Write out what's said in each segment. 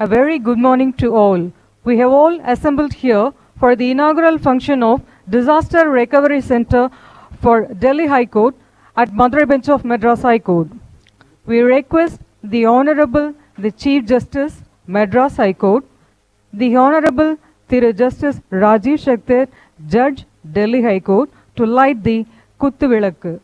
A very good morning to all. We have all assembled here for the inaugural function of Disaster Recovery Center for Delhi High Court at Madurai Bench of Madras High Court. We request the Honorable, the Chief Justice, Madras High Court, the Honorable Thiru Justice Rajiv SHAKDHER, Judge, Delhi High Court, to light the Kuttu Vilakku.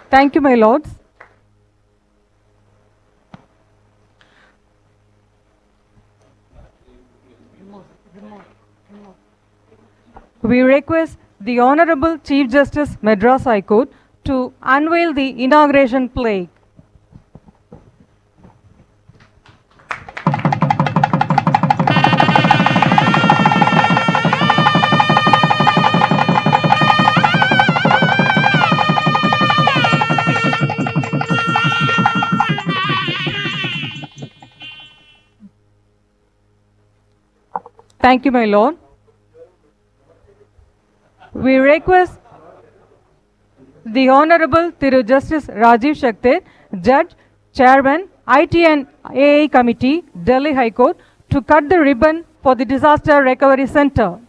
Thank you, my lords. We request the Honorable Chief Justice, Madras High Court, to unveil the inauguration plaque. Thank you, my lord. We request the Honorable Thiru Justice Rajiv SHAKDHER, Judge, Chairman, IT and AA Committee, Delhi High Court, to cut the ribbon for the Disaster Recovery Center.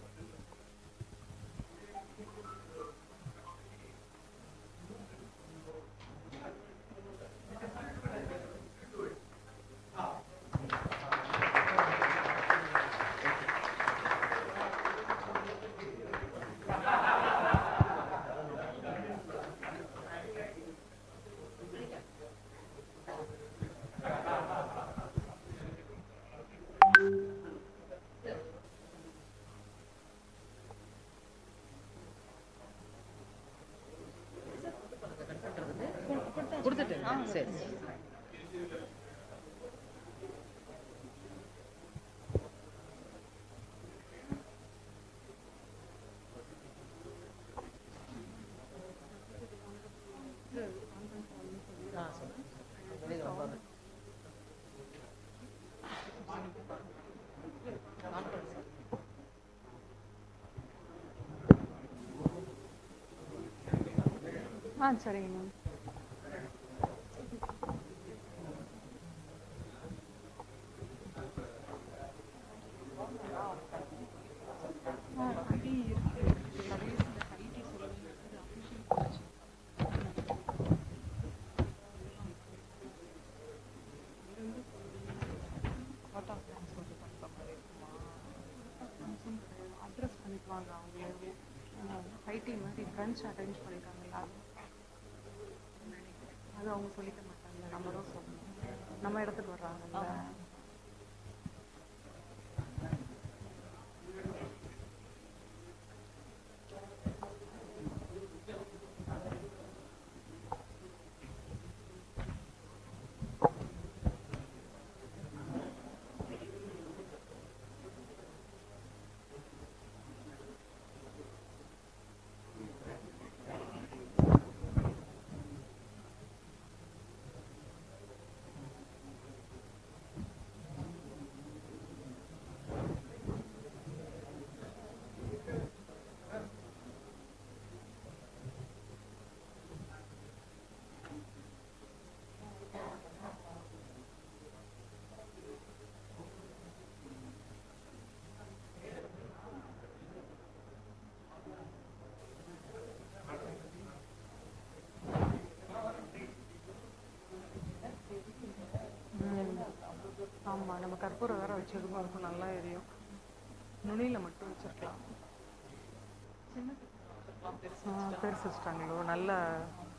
Sorry. அது அவங்க சொல்லிக்க மாட்டாங்க, நம்ம தான் சொல்லணும். நம்ம இடத்துக்கு வர்றாங்கல்ல. நம்ம கற்பூரம் வேற வச்சதுக்கும் அதுக்கும் நல்லா எரியும். நுனியில் மட்டும் வச்சிருக்கலாம். பெருசு வச்சுட்டாங்களோ, நல்லா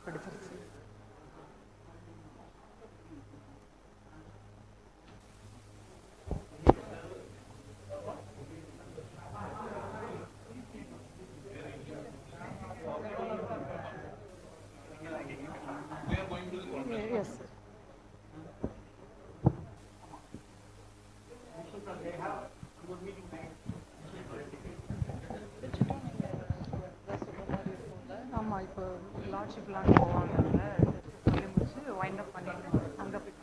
பிடிச்சிருச்சு. Yes. ஆமா, இப்போ லார்ட்ஷிப்லாம் போவாங்கல்ல, சொல்லி முடிச்சு வைண்ட் அப் பண்ணிட்டு அங்கே போய்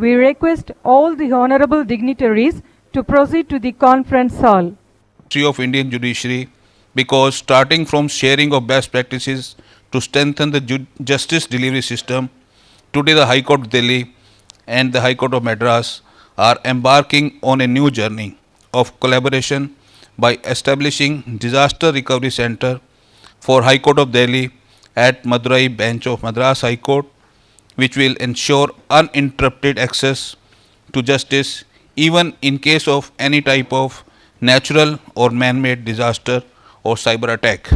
we request all the honorable dignitaries to proceed to the conference hall. Of Indian judiciary, because starting from sharing of best practices to strengthen the justice delivery system, today the High Court of Delhi and the High Court of Madras are embarking on a new journey of collaboration by establishing Disaster Recovery Center for High Court of Delhi at Madurai bench of Madras High Court, which will ensure uninterrupted access to justice even in case of any type of natural or man-made disaster or cyber attack.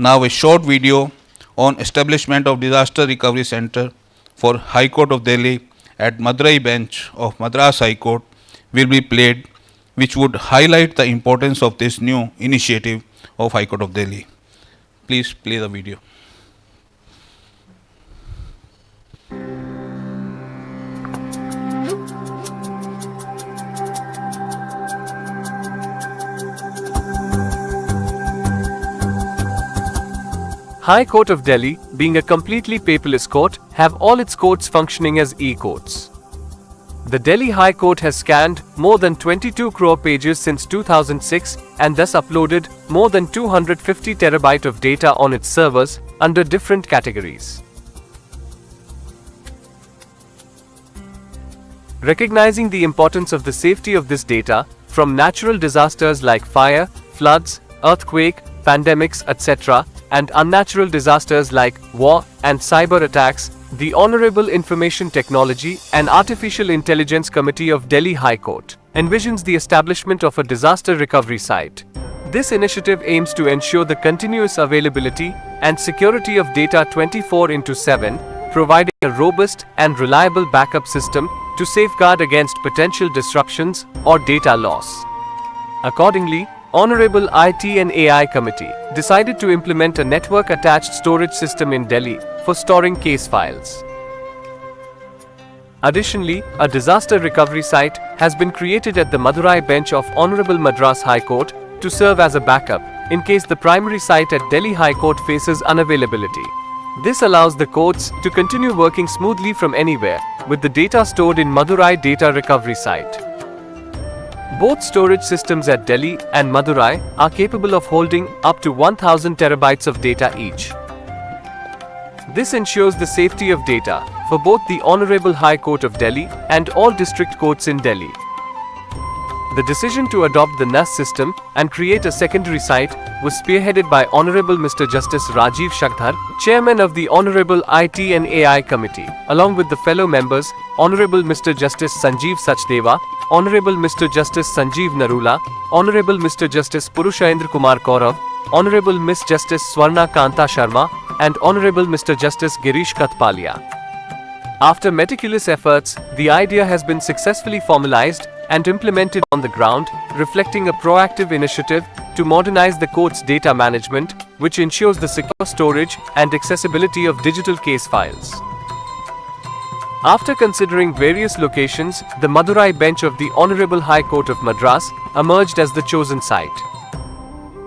Now a short video on establishment of Disaster Recovery Center for High Court of Delhi at Madurai bench of Madras High Court will be played which would highlight the importance of this new initiative of High Court of Delhi. Please play the video. High Court of Delhi, being a completely paperless court, have all its courts functioning as e-courts. The Delhi High Court has scanned more than 22 crore pages since 2006 and thus uploaded more than 250 terabyte of data on its servers under different categories. Recognizing the importance of the safety of this data from natural disasters like fire, floods, earthquake, pandemics, etc., and unnatural disasters like war and cyber attacks, the Honorable Information Technology and Artificial Intelligence Committee of Delhi High Court envisions the establishment of a disaster recovery site. This initiative aims to ensure the continuous availability and security of data 24/7, providing a robust and reliable backup system to safeguard against potential disruptions or data loss. Accordingly, Honorable IT and AI Committee decided to implement a network-attached storage system in Delhi for storing case files. Additionally, a disaster recovery site has been created at the Madurai bench of Honorable Madras High Court to serve as a backup in case the primary site at Delhi High Court faces unavailability. This allows the courts to continue working smoothly from anywhere with the data stored in Madurai data recovery site. Both storage systems at Delhi and Madurai are capable of holding up to 1000 terabytes of data each. This ensures the safety of data for both the Honorable High Court of Delhi and all district courts in Delhi. The decision to adopt the NAS system and create a secondary site was spearheaded by Honorable Mr. Justice Rajiv SHAKDHER, Chairman of the Honorable IT and AI Committee, along with the fellow members, Honorable Mr. Justice Sanjeev Sachdeva, Honorable Mr. Justice Sanjeev Narula, Honorable Mr. Justice Purushendra Kumar Kaurav, Honorable Miss Justice Swarna Kanta Sharma, and Honorable Mr. Justice Girish Katpalia. After meticulous efforts, the idea has been successfully formalized and implemented on the ground, reflecting a proactive initiative to modernize the court's data management, which ensures the secure storage and accessibility of digital case files. After considering various locations, the Madurai bench of the Honorable High Court of Madras emerged as the chosen site.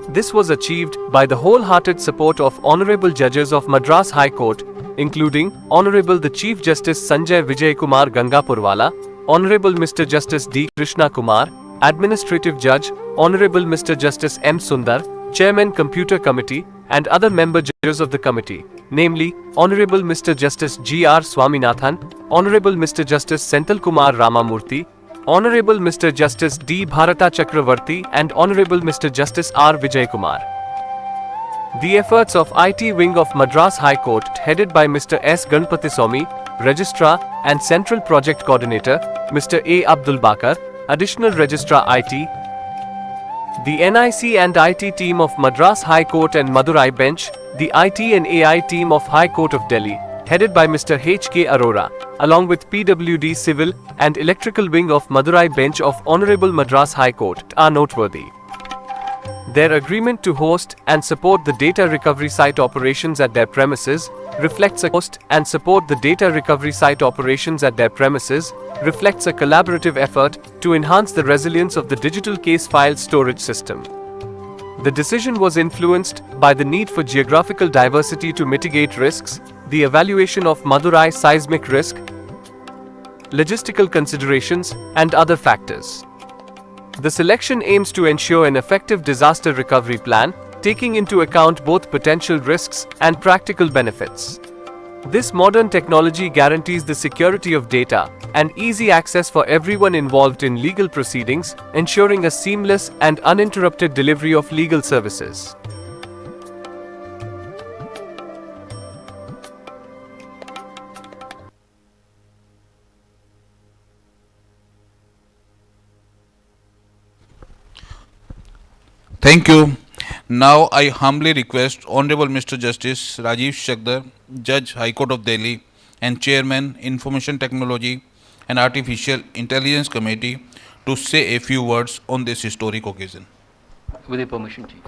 This was achieved by the wholehearted support of Honorable Judges of Madras High Court, including Honorable the Chief Justice SANJAY VIJAYKUMAR GANGAPURWALA, Honorable Mr. Justice D. Krishna Kumar, Administrative Judge, Honorable Mr. Justice M. Sundar, Chairman Computer Committee, and other member judges of the committee, namely Honorable Mr. Justice G. R. Swaminathan, Honorable Mr. Justice Senthil Kumar Ramamurthy, Honorable Mr. Justice D. Bharata Chakravarti, and Honorable Mr. Justice R. Vijaykumar. The efforts of IT wing of Madras High Court, headed by Mr. S. Ganpathyswamy, Registrar and Central Project Coordinator, Mr. A. Abdul Bakar, Additional Registrar IT, the NIC and IT team of Madras High Court and Madurai bench, the IT and AI team of High Court of Delhi, headed by Mr. H. K. Arora, along with PWD Civil and Electrical Wing of Madurai bench of Honorable Madras High Court, are noteworthy. Their agreement to host and support the data recovery site operations at their premises reflects a collaborative effort to enhance the resilience of the digital case file storage system. The decision was influenced by the need for geographical diversity to mitigate risks, the evaluation of Madurai seismic risk, logistical considerations, and other factors. The selection aims to ensure an effective disaster recovery plan, taking into account both potential risks and practical benefits. This modern technology guarantees the security of data and easy access for everyone involved in legal proceedings, ensuring a seamless and uninterrupted delivery of legal services. Thank you. Now I humbly request Honorable Mr. Justice Rajiv SHAKDHER, Judge High Court of Delhi and Chairman Information Technology and Artificial Intelligence Committee to say a few words on this historic occasion. With your permission, Chief.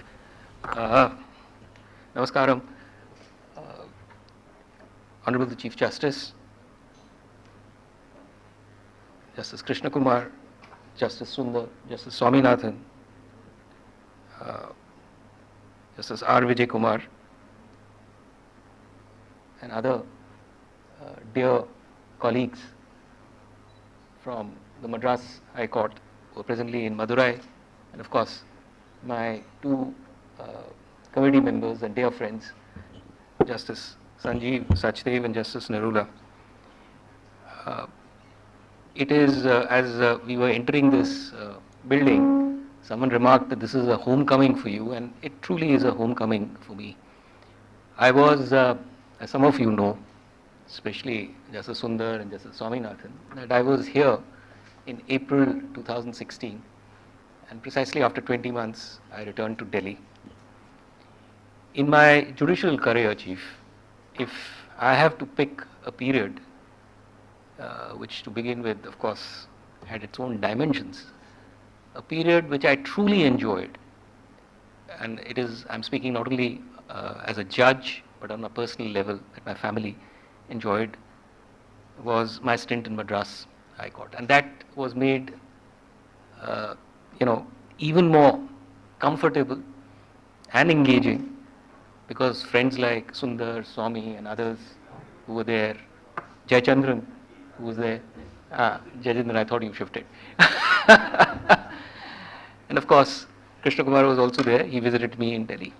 Namaskaram. Honorable the Chief Justice, Justice Krishna Kumar, Justice Sundar, Justice Swaminathan, Justice R. VIJAYKUMAR, and other dear colleagues from the Madras High Court who are presently in Madurai, and of course my two committee members and dear friends, Justice SANJAY and Justice Narula. It is, as we were entering this building, someone remarked that this is a homecoming for you, and it truly is a homecoming for me. I was, as some of you know, especially Justice Sundar and Justice Swaminathan, that I was here in April 2016, and precisely after 20 months, I returned to Delhi. In my judicial career, Chief, if I have to pick a period, which to begin with, of course, had its own dimensions, a period which I truly enjoyed, and it is, I'm speaking not only as a judge, but on a personal level that my family enjoyed, was my stint in Madras High Court. And that was made, even more comfortable and engaging because friends like Sundar, Swami and others who were there, Jayachandran who was there, Jayachandran, I thought you shifted. And of course, Krishna Kumar was also there, he visited me in Delhi.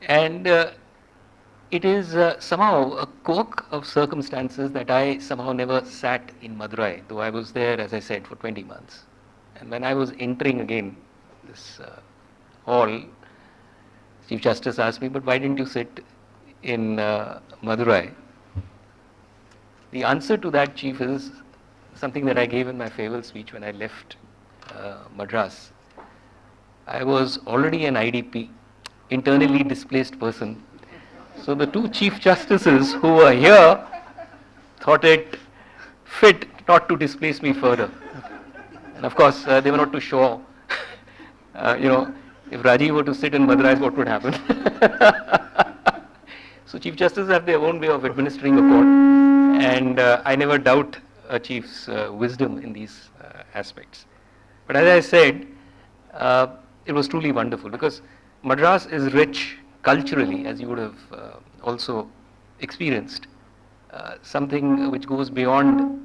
And it is somehow a quirk of circumstances that I somehow never sat in Madurai, though I was there, as I said, for 20 months. And when I was entering again this hall, Chief Justice asked me, but why didn't you sit in Madurai? The answer to that, Chief, is something that I gave in my farewell speech when I left Madras. I was already an IDP, internally displaced person. So the two Chief Justices who were here thought it fit not to displace me further. And of course, they were not too sure, if Rajiv were to sit in Madras, what would happen? So Chief Justices have their own way of administering a court, and I never doubt a Chief's wisdom in these aspects. But as I said, it was truly wonderful because Madras is rich culturally, as you would have also experienced, something which goes beyond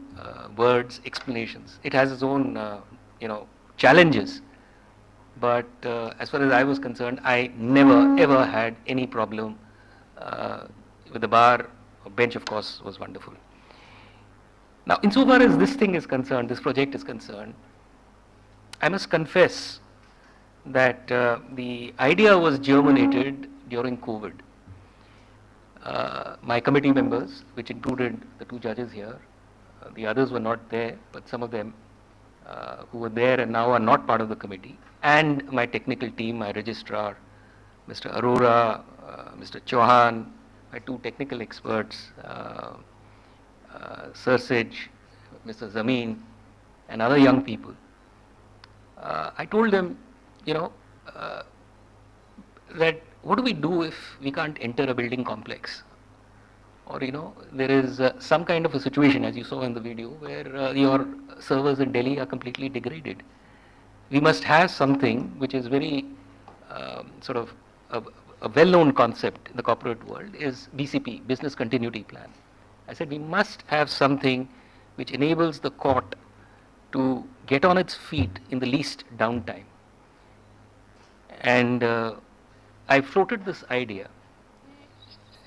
words, explanations. It has its own, challenges. But as far as I was concerned, I never ever had any problem with the bar. Or bench, of course, was wonderful. Now, insofar as this thing is concerned, this project is concerned, I must confess that the idea was germinated during COVID. My committee members, which included the two judges here, the others were not there, but some of them who were there and now are not part of the committee, and my technical team, my registrar, Mr. Arora, Mr. Chauhan, my two technical experts, Sursaj, Mr. Zameen, and other young people. I told them, that what do we do if we can't enter a building complex? Or, there is some kind of a situation, as you saw in the video, where your servers in Delhi are completely degraded. We must have something which is very sort of a well-known concept in the corporate world is BCP, Business Continuity Plan. I said we must have something which enables the court to get on its feet in the least downtime. And I floated this idea.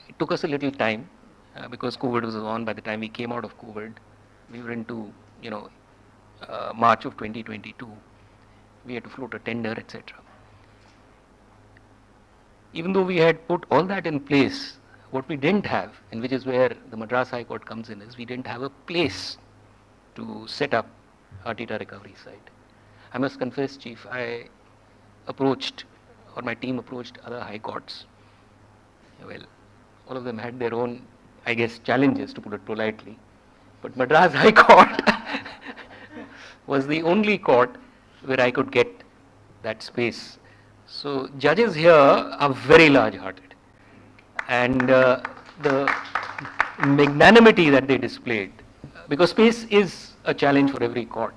It took us a little time because COVID was on. By the time we came out of COVID, we were into, March of 2022. We had to float a tender, etc. Even though we had put all that in place, what we didn't have, and which is where the Madras High Court comes in, is we didn't have a place to set up our data recovery site. I must confess, Chief, I approached, or my team approached other high courts. Well, all of them had their own, I guess, challenges, to put it politely. But Madras High Court was the only court where I could get that space. So judges here are very large-hearted, and the magnanimity that they displayed, because space is a challenge for every court,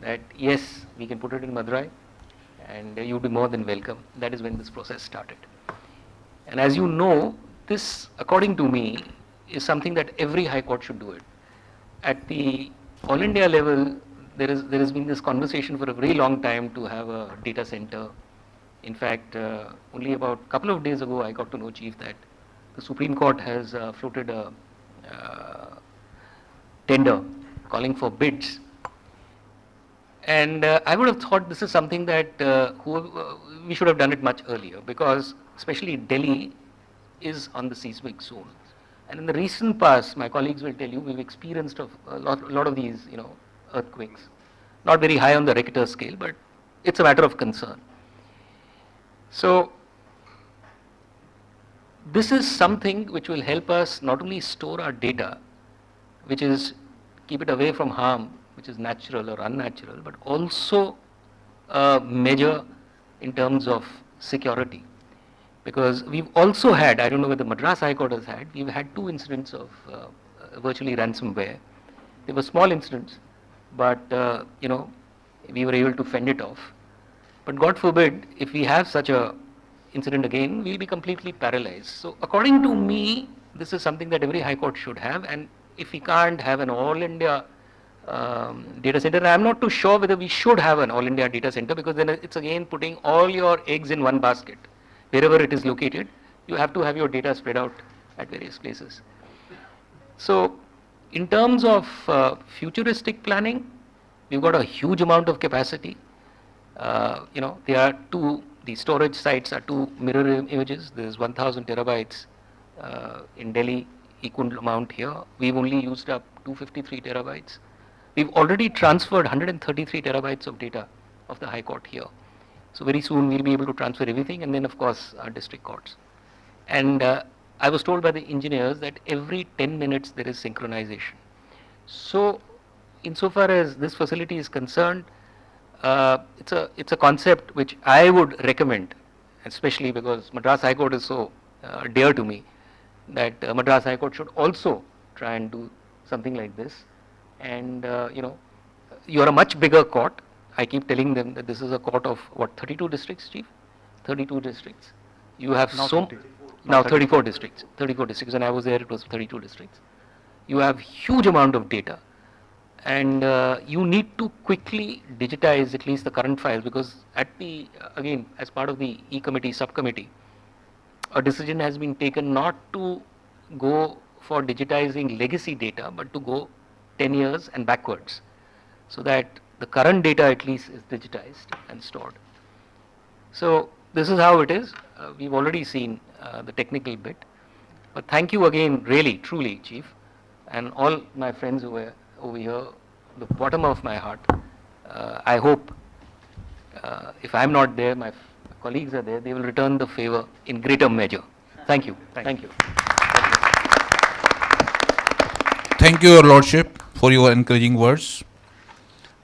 that yes, we can put it in Madurai and you'd be more than welcome. That is when this process started. And as you know, this, according to me, is something that every high court should do it. At the all India level, there has been this conversation for a very long time to have a data center. In fact, only about a couple of days ago, I got to know, Chief, that the Supreme Court has floated a tender calling for bids. And I would have thought this is something that we should have done it much earlier, because especially Delhi is on the seismic zone. And in the recent past, my colleagues will tell you, we've experienced a lot of these, earthquakes. Not very high on the Richter scale, but it's a matter of concern. So this is something which will help us not only store our data, which is keep it away from harm, which is natural or unnatural, but also measure in terms of security. Because we've also had, I don't know whether Madras High Court has had, we've had 2 incidents of virtually ransomware. They were small incidents, but we were able to fend it off. But God forbid, if we have such a incident again, we'll be completely paralyzed. So according to me, this is something that every high court should have, and if we can't have an all India data center, I'm not too sure whether we should have an all India data center, because then it's again putting all your eggs in one basket. Wherever it is located, you have to have your data spread out at various places. So in terms of futuristic planning, we've got a huge amount of capacity. The storage sites are 2 mirror images. There's 1000 terabytes in Delhi, equal amount here. We've only used up 253 terabytes. We've already transferred 133 terabytes of data of the High Court here. So very soon we'll be able to transfer everything, and then of course our district courts. And I was told by the engineers that every 10 minutes there is synchronization. So insofar as this facility is concerned, it's a concept which I would recommend, especially because Madras High Court is so dear to me, that Madras High Court should also try and do something like this. And you are a much bigger court. I keep telling them that this is a court of what, 32 districts, Chief? 32 districts. You have now 34 districts. 34 districts. When I was there, it was 32 districts. You have huge amount of data, and you need to quickly digitize at least the current files, because at the again, as part of the E-committee subcommittee, a decision has been taken not to go for digitizing legacy data, but to go 10 years and backwards, so that the current data at least is digitized and stored. So this is how it is. We've already seen the technical bit, but thank you again, really, truly, Chief, and all my friends who were over here, the bottom of my heart. I hope if I'm not there, my colleagues are there, they will return the favor in greater measure. Thank you. Thank you. Thank you, Your Lordship, for your encouraging words.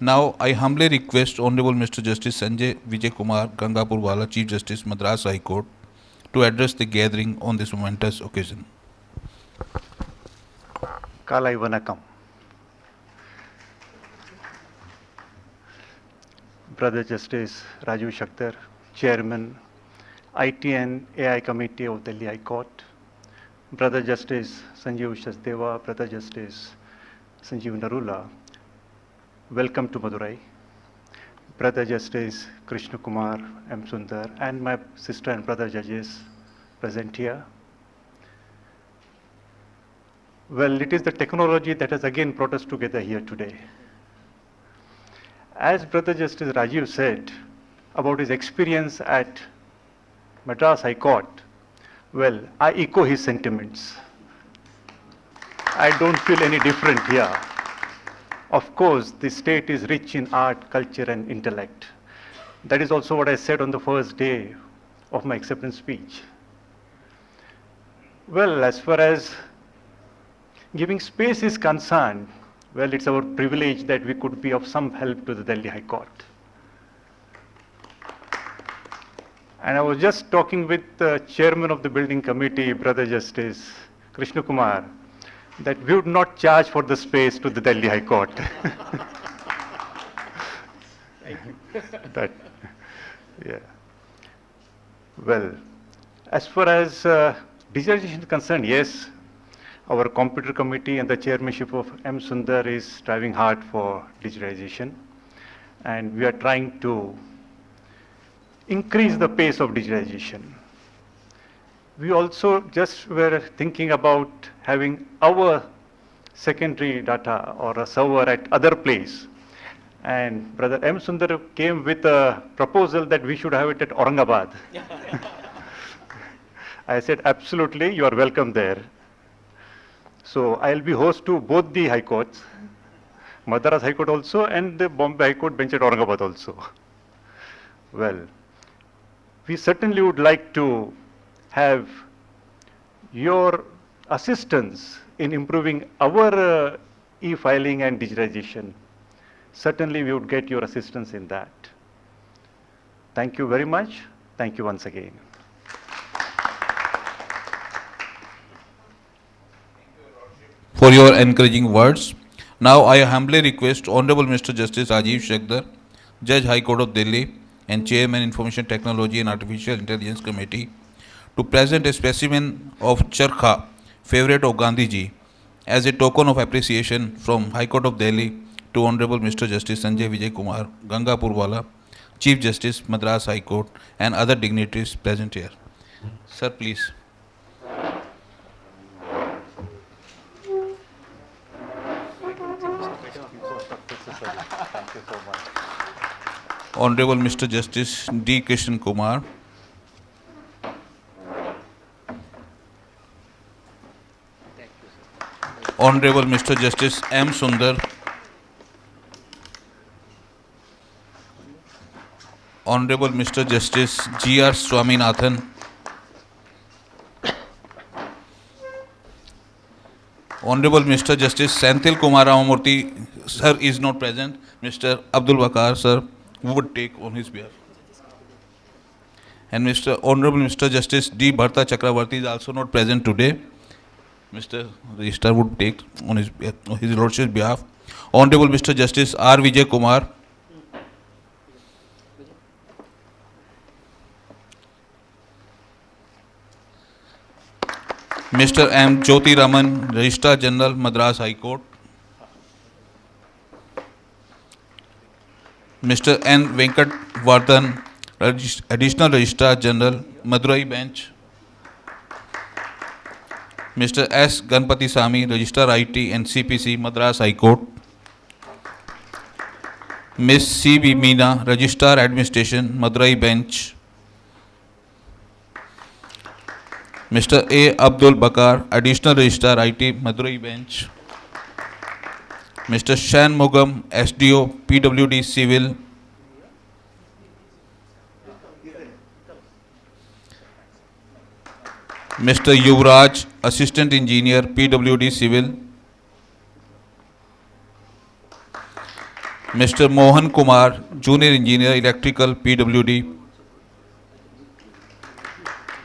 Now, I humbly request Honorable Mr. Justice Sanjay VIJAYKUMAR, Gangapurwala, Chief Justice, Madras High Court, to address the gathering on this momentous occasion. Kalai Vanakam. Brother Justice RAJIV SHAKDHER, Chairman, IT and AI Committee of Delhi High Court, Brother Justice Sanjeev Sachdeva, Brother Justice Sanjeev Narula, welcome to Madurai. Brother Justice Krishna Kumar M. Sundar, and my sister and brother judges present here. Well, it is the technology that has again brought us together here today. As Brother Justice Rajiv said about his experience at Madras High Court, well, I echo his sentiments. I don't feel any different here. Of course, the state is rich in art, culture, and intellect. That is also what I said on the first day of my acceptance speech. Well, as far as Giving space is concerned, well, it's our privilege that we could be of some help to the Delhi High Court. And I was just talking with the chairman of the building committee, Brother Justice Krishna Kumar, that we would not charge for the space to the Delhi High Court. That, yeah. Well, as far as digitization is concerned, yes, our computer committee and the chairmanship of M. Sundar is striving hard for digitization. And we are trying to increase the pace of digitization. We also just were thinking about having our secondary data or a server at other place. And Brother M. Sundar came with a proposal that we should have it at Aurangabad. I said, absolutely, you are welcome there. So I'll be host to both the high courts, Madras High Court also, and the Bombay High Court bench at Aurangabad also. Well, we certainly would like to have your assistance in improving our e-filing and digitization. Certainly we would get your assistance in that. Thank you very much. Thank you once again. For your encouraging words. Now I humbly request Honorable Mr. Justice Rajiv Shakdher, Judge High Court of Delhi and Chairman Information Technology and Artificial Intelligence Committee, to present a specimen of Charkha, favorite of Gandhi ji, as a token of appreciation from High Court of Delhi to Honorable Mr. Justice SANJAY VIJAYKUMAR, Gangapurwala, Chief Justice, Madras High Court, and other dignitaries present here. Sir, please. Thank you so much. Honorable Mr. Justice D. Krishna Kumar, Honorable Mr. Justice M. Sundar, Honorable Mr. Justice G. R. Swaminathan, Honorable Mr. Justice Senthil Kumar Ramamurthy, sir, is not present. Mr. Abdul Bakar, sir, would take on his behalf. And Honorable Mr. Justice D. Bharta Chakravarti is also not present today. Mr. Registrar would take on his Lordship's behalf. Honorable Mr. Justice R. VIJAYKUMAR, Mr. M. Jyoti Raman, Registrar General, Madras High Court, Mr. N. Venkat Vardhan, Additional Registrar General, Madurai Bench, Mr. S. Ganpati Sami, Registrar IT and CPC, Madras High Court, Ms. C. B. Meena, Registrar Administration, Madurai Bench, Mr. A. Abdul Bakar, Additional Registrar IT, Madurai Bench, Mr. Shan Mugam, SDO, PWD Civil, Mr. Yuvraj, Assistant Engineer, PWD Civil, Mr. Mohan Kumar, Junior Engineer, Electrical, PWD.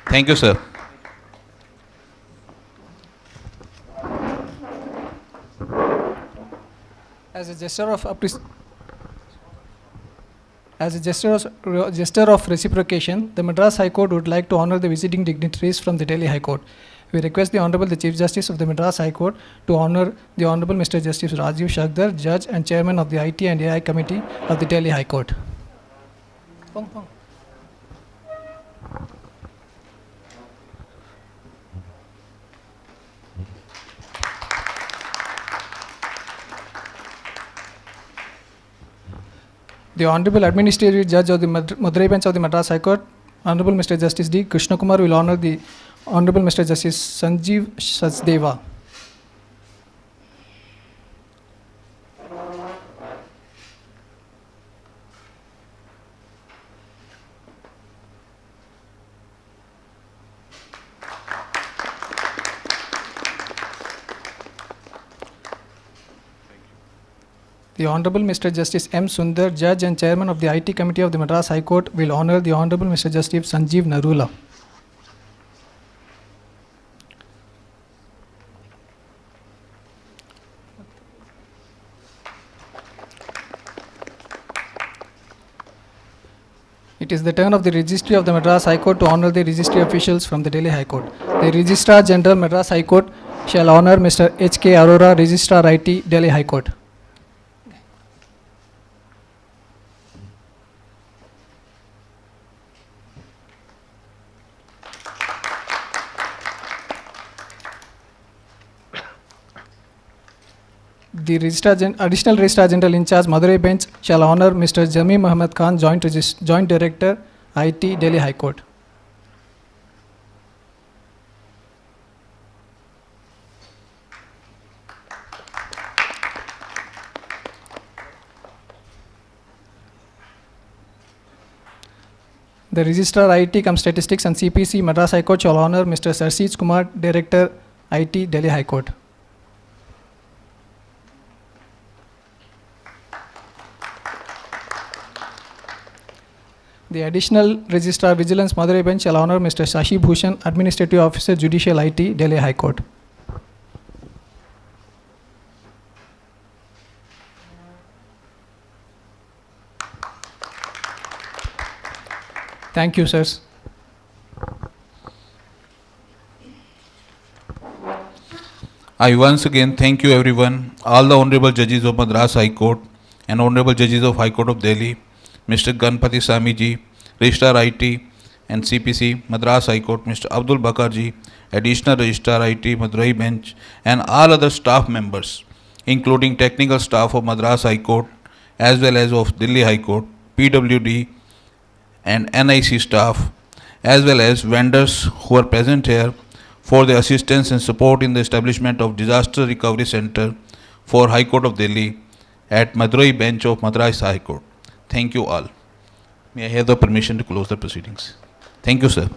Thank you, sir. As a gesture of reciprocation, the Madras High Court would like to honor the visiting dignitaries from the Delhi High Court. We request the Honorable the Chief Justice of the Madras High Court to honor the Honorable Mr. Justice Rajiv Shakdher, Judge and Chairman of the IT and AI Committee of the Delhi High Court. The Honorable Administrative Judge of the Madurai Bench of the Madras High Court, Honorable Mr. Justice D. Krishna Kumar, will honor the Honorable Mr. Justice Sanjeev Sachdeva. The Honorable Mr. Justice M. Sundar, Judge and Chairman of the IT Committee of the Madras High Court, will honor the Honorable Mr. Justice Sanjeev Narula. It is the turn of the Registry of the Madras High Court to honor the registry officials from the Delhi High Court. The Registrar General Madras High Court shall honor Mr. H.K. Arora, Registrar IT, Delhi High Court. The Additional Registrar General in charge Madurai Bench shall honor Mr. Jami Muhammad Khan, Joint Director, IT, Delhi High Court. The Registrar IT cum Statistics and CPC Madras High Court shall honor Mr. Sarseej Kumar, Director, IT, Delhi High Court. The Additional Registrar Vigilance Madurai Bench shall honor Mr. Shashi Bhushan, Administrative Officer, Judicial IT, Delhi High Court. Thank you, sirs. I once again thank you everyone, all the Honorable Judges of Madras High Court and Honorable Judges of High Court of Delhi, Mr. Ganpati Sami ji, Registrar IT and CPC, Madras High Court, Mr. Abdul Bakar ji, Additional Registrar IT, Madurai Bench, and all other staff members, including technical staff of Madras High Court, as well as of Delhi High Court, PWD and NIC staff, as well as vendors who are present here for their assistance and support in the establishment of Disaster Recovery Center for High Court of Delhi at Madurai Bench of Madras High Court. Thank you all. May I have the permission to close the proceedings? Thank you, sir.